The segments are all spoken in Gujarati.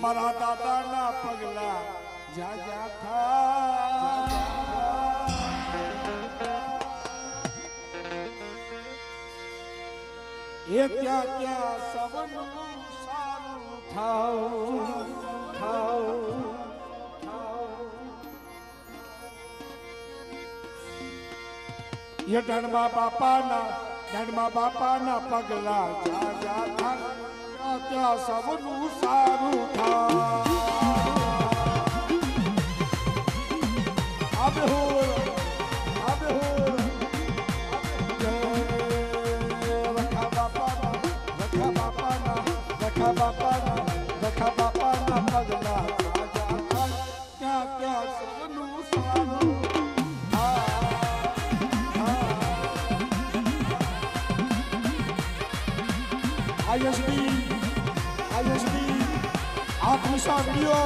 મારા દાદાના પગલા જા જા થા એ ત્યાં ત્યાં સબનું સારું થાવ એ ધણમા બાપાના પગલા જા જા થા ત્યાં સબનું સારું થાવ આબે હો રખા બાપાના પગલા ત્યાં ત્યાં સબનું સારું આયસબી આપની સાગડીઓ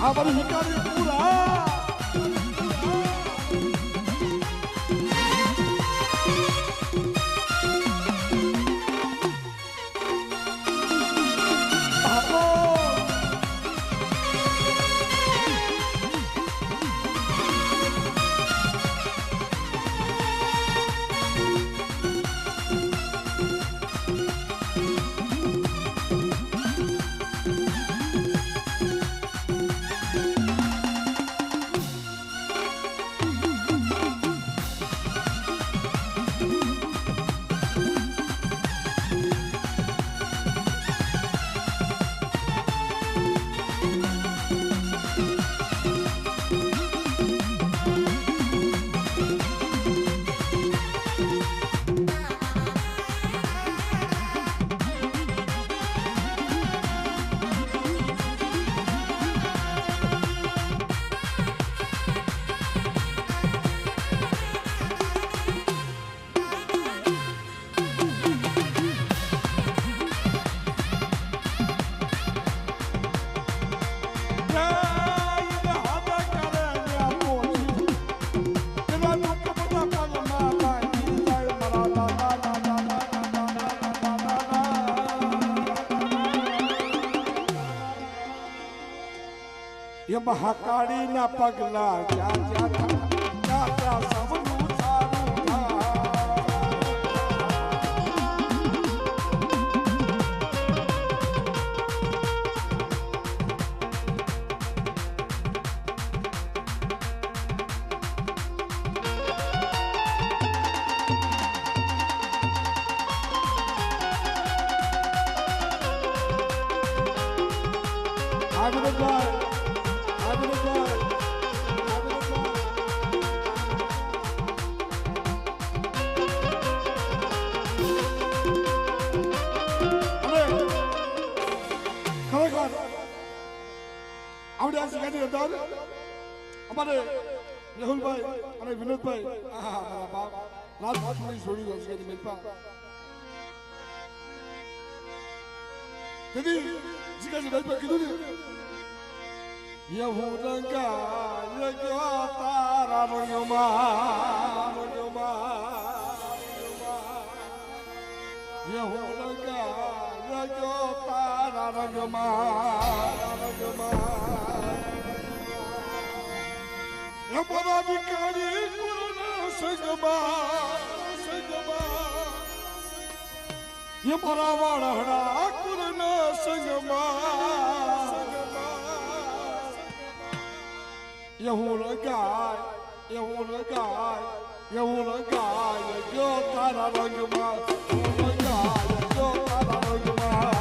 આ બધું વિચારી પૂરા એ મહાકાળીના પગલા જ્યાં જ્યાં ત્યાં સબનું સારું અમારે મેહુલભાઈ અને વિનોદભાઈ મારા બાપ રાજભાઈ છોડી ગયો છે મેલપા દીદી જીગાજી ભાઈ કીધું ને યહુ રંગા ગયો તારા રંગમાં યહુ રંગા ગયો તારા રંગમાં અમારા વિકારી ગુરુના સંગમાં અમારા વાળહડા ગુરુના સંગમાં એવું લગાય જો તારા રંગમાં જો તારા રંગમાં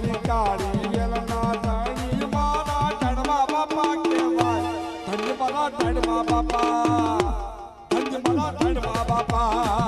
મારી કાળી વેલના ધણી મારા ધણમાં બાપા કહેવાય ધન્ય મારા ધણમાં બાપા ધન્ય મારા ધણમાં બાપા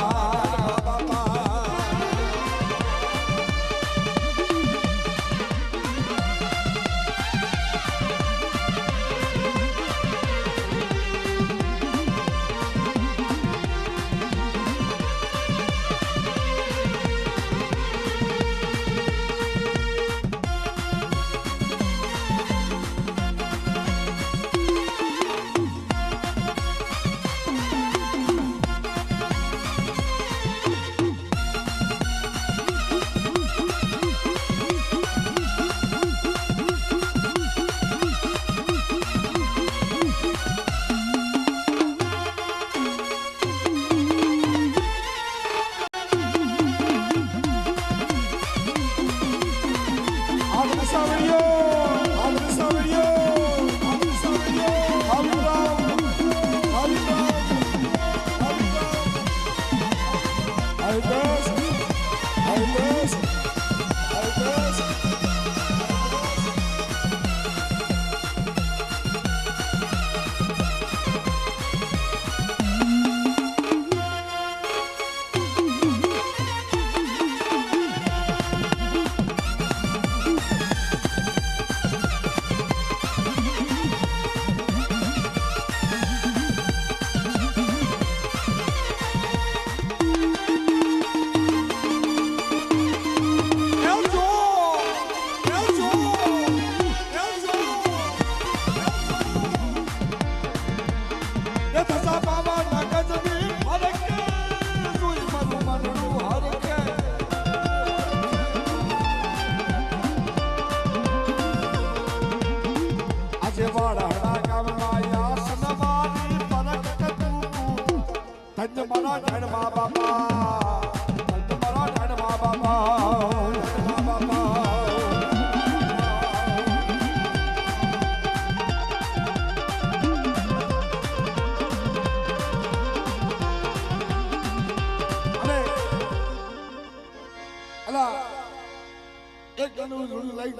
એક ગણું જોડું લઈ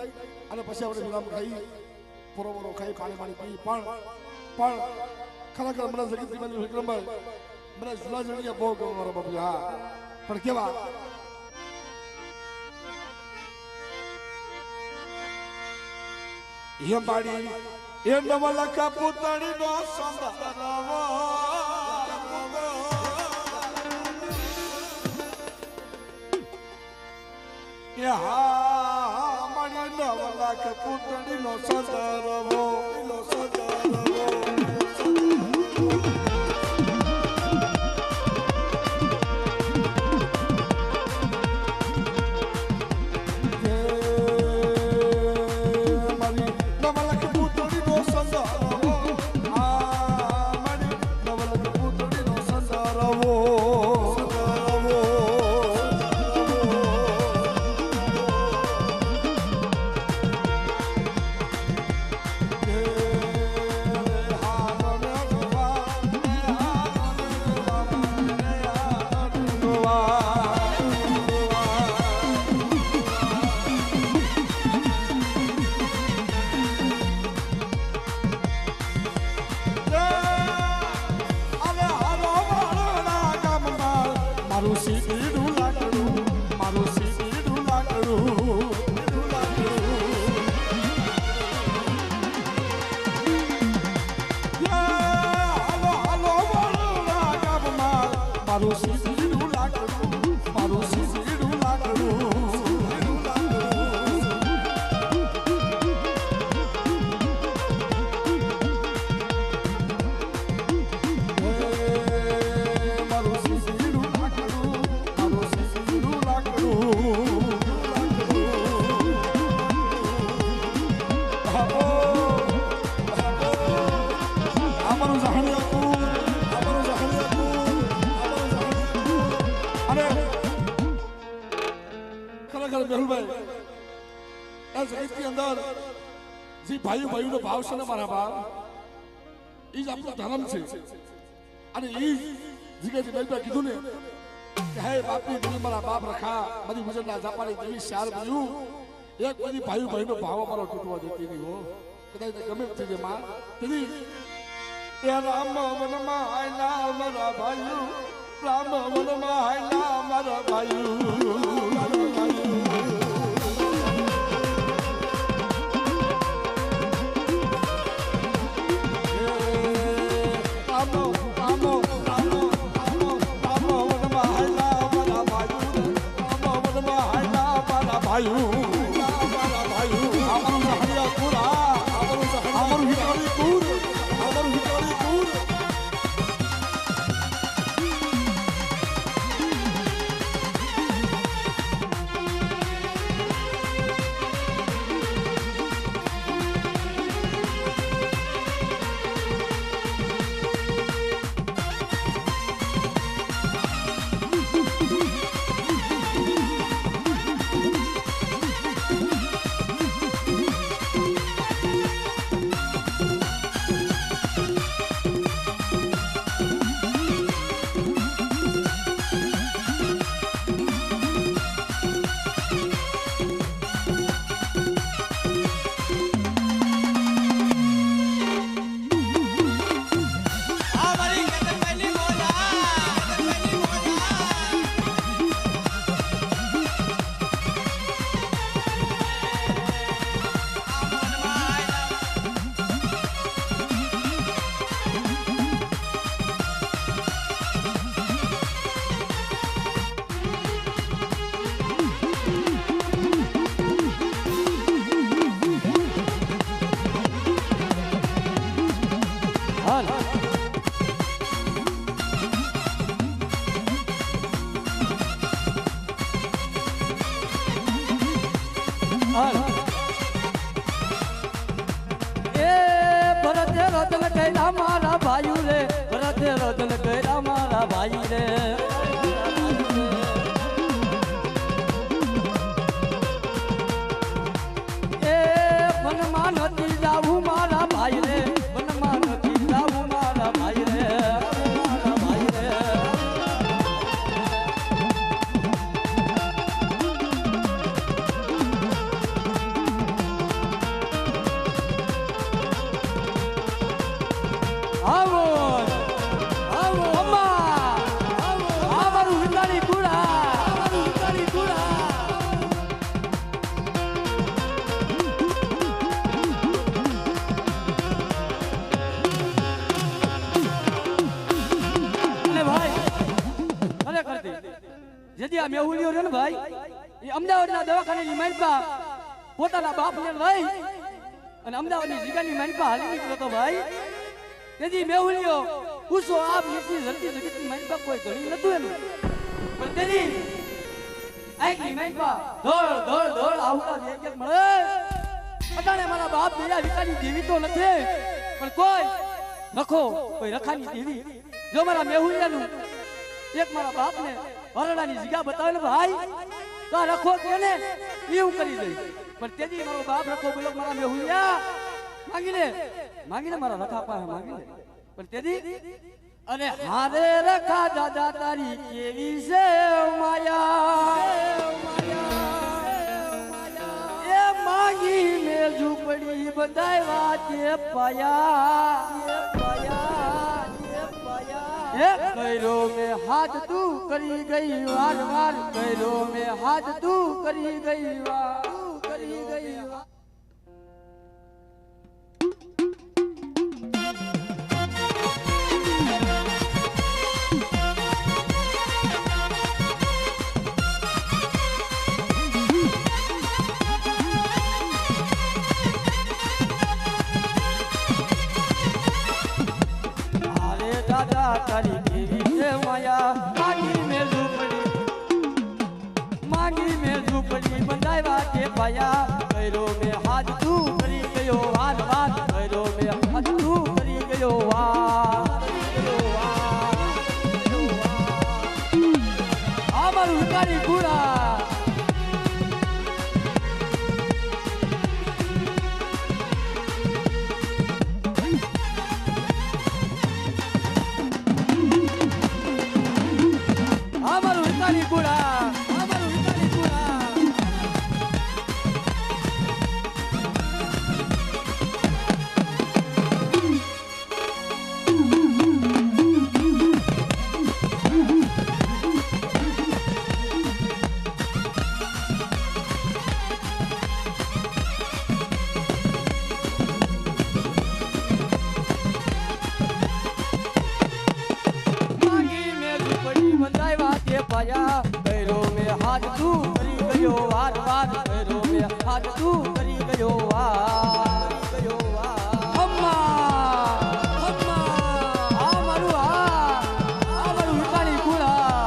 અને પછી આપણે વિરામ ખાઈ બરોબર ખાઈ પાણી પી પણ ખરેખર મને જગતજી વિક્રમભાઈ મને જુલા જણીયા બહુ ગમે મારો બાપુ હા પણ કેવા એ બાડી એ નવલખા પુતળી નો સંભાળવો એ હા મારી નવલખ પુતળી નો સંભાળવો ભાઈઓ ભાઈઓનો ભાવ છે ને મારા બાપ એ જ આપણો ધર્મ છે અને એ જગ્યાથી બેલબા કીધું ને કે હે બાપની દિલ મારા બાપ રખા બધી ગુજરાતના જાપાની દેવી શાર બન્યું એક બધી ભાઈ ભાઈનો ભાવ અમારો તૂટવા દેતી નહીં હો કદાચ ગમે તે છે માં તેની એ રામ વનમાં આયલા મારા ભાઈઓ રામ વનમાં આયલા મારા ભાઈઓ મારા ભાઈ રે ભરત રતન કર્યા મારા ભાઈ રે એ વનમાં નથી જાવું મારા ભાઈ રે વનમાં નથી જાવું મારા ભાઈ રે મારા ભાઈ રે આવો આવો અમ્મા આવો અમારું વિતારી કુડા અને ભાઈ ખરેખર જેથી આ મેહુલિયો છે ને ભાઈ એ અમદાવાદના દવાખાનાની માનપા પોતાના બાપને લઈ અને અમદાવાદની જગ્યાની માનપા હાલી નીકળ્યો તો ભાઈ તેથી મેહુલિયો પૂછો આપ નીતિ ધરતી જગતની માનપા કોઈ ઘણી નતું એનું પણ તેની આઈની માનપા દોડ આવતા એક એક મળે અટાણે મારા બાપ દયા વિકાની દેવી તો નથી પણ કોઈ નખો કોઈ રખાની દેવી જો મારા મેહુલિયાનું એક મારા બાપને હરડાની જગ્યા બતાવે ને ભાઈ તો આ રખો કોને એવું કરી દઈ પણ તેથી મારો બાપ રખો બોલો મારા મેહુલિયા માંગીને મારા રખા પાસે માંગીને પણ તેથી અને હારે રખા દાદા તારી કેવી છે માયા એ માંગી મે ઝૂંપડી બંધાવ્યા તે પાયા એ કર્યો મે હાથ તું કરી ગઈ વાર વાર કર્યો મે હાથ તું કરી ગઈ વાર તારી કેવી છે માયા માંગી મે ઝૂંપડી બંધાવ્યા કે પાયા કર્યો મે હાથ તું કરી ગયો વાર વાર કર્યો મે હાથ તું કરી ગયો વાર અમારું વિકારી કુડા ગયો વાર વાર કર્યો બે હાથ તું કરી ગયો વાર અમ્મા આ મારું વિકાણી કુળા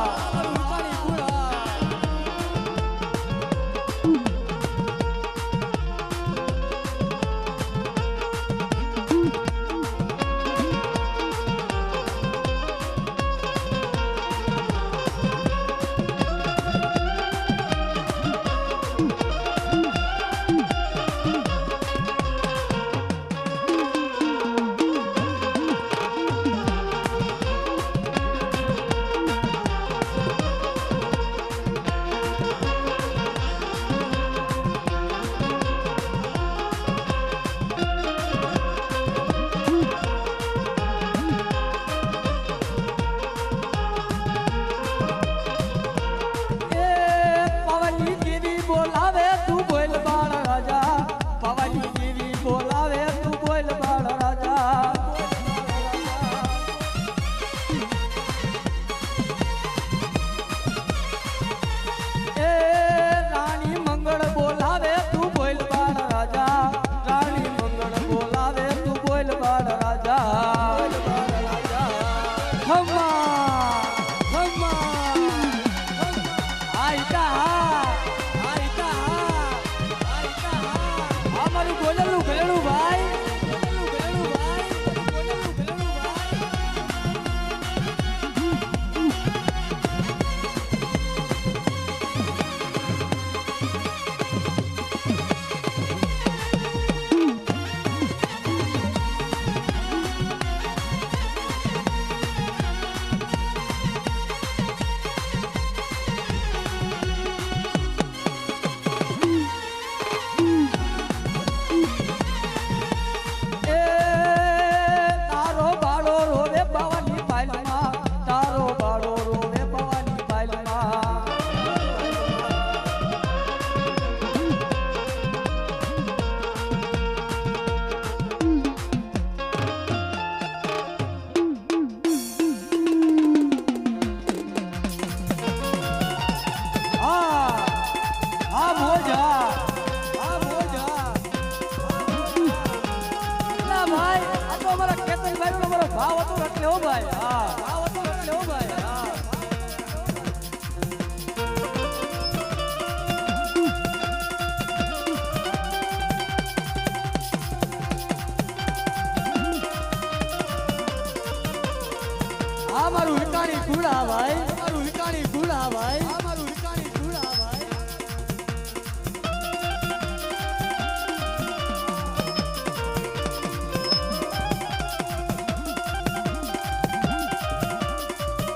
ભાવ હતો એટલે હો ભાઈ હા ભાવ હતો એટલે હો ભાઈ હા આ મારું વિકાણી કુડા ભાઈ